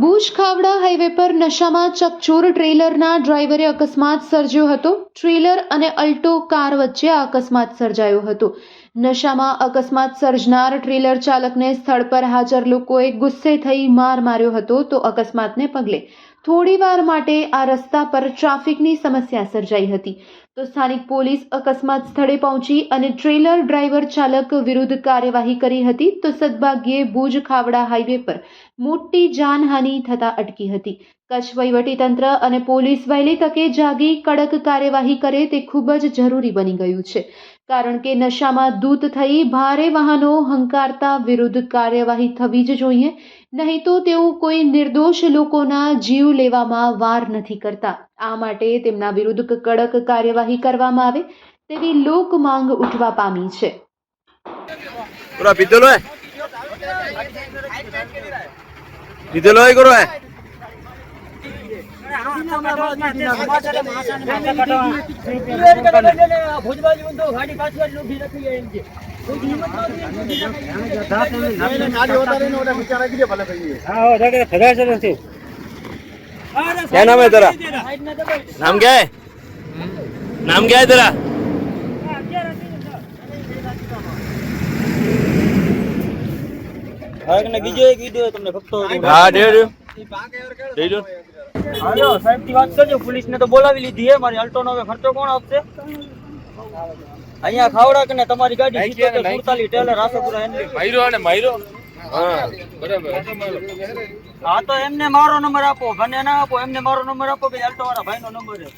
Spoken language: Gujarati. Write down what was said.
ભુજ ખાવડા હાઈવે પર નશામાં ચકચોર ટ્રેલરના ડ્રાઈવરે અકસ્માત સર્જ્યો હતો। ટ્રેલર અને અલ્ટો કાર વચ્ચે આ અકસ્માત સર્જાયો હતો। નશામાં અકસ્માત સર્જનાર ટ્રેલર ચાલકને સ્થળ પર હાજર લોકોએ ગુસ્સે થઈ માર માર્યો હતો। તો અકસ્માતને પગલે થોડીવાર માટે આ રસ્તા પર ટ્રાફિકની સમસ્યા સર્જાઈ હતી। તો સ્થાનિક પોલીસ અકસ્માત સ્થળે પહોંચી અને ટ્રેલર ડ્રાઈવર ચાલક વિરુદ્ધ કાર્યવાહી કરી હતી। તો સદભાગ્યે ભુજ ખાવડા હાઈવે પર મોટી જાનહાનિ થતા અટકી હતી। કચ્છ વહીવટીતંત્ર અને પોલીસ વહેલી તકે જાગી કડક કાર્યવાહી કરે તે ખૂબ જ જરૂરી બની ગયું છે, કારણ કે નશામાં ધૂત થઈ ભારે વાહનો હંકારતા વિરુદ્ધ કાર્યવાહી થવી જ જોઈએ, નહીં તો તેઓ કોઈ નિર્દોષ લોકોના જીવ લેવામાં વાર નથી કરતા। આ માટે તેમના વિરુદ્ધ કડક કાર્યવાહી કરવામાં આવે તેવી લોક માંગ ઉઠવા પામી છે। पूरा पीतल है पीतल है करो है क्या नाम है तेरा? नाम क्या है? नाम क्या है तेरा? બીજો એક વિડિયો તમને ફક્ત हाँ दे दो હાલો સાહેબ થી વાત કરજો। પોલીસ ને તો બોલાવી લીધી હે। મારી અલ્ટો નો હવે ખર્ચો કોણ આપશે? અહીંયા ખાવડા કે ને તમારી ગાડી 47 ટેલર રાસપુરા હેન્ડલિંગ मायरो हाँ बराबर હા તો એમને મારો નંબર આપો, મને ના આપો, એમને મારો નંબર આપો કે અલ્ટો વાળા ભાઈ નો નંબર છે।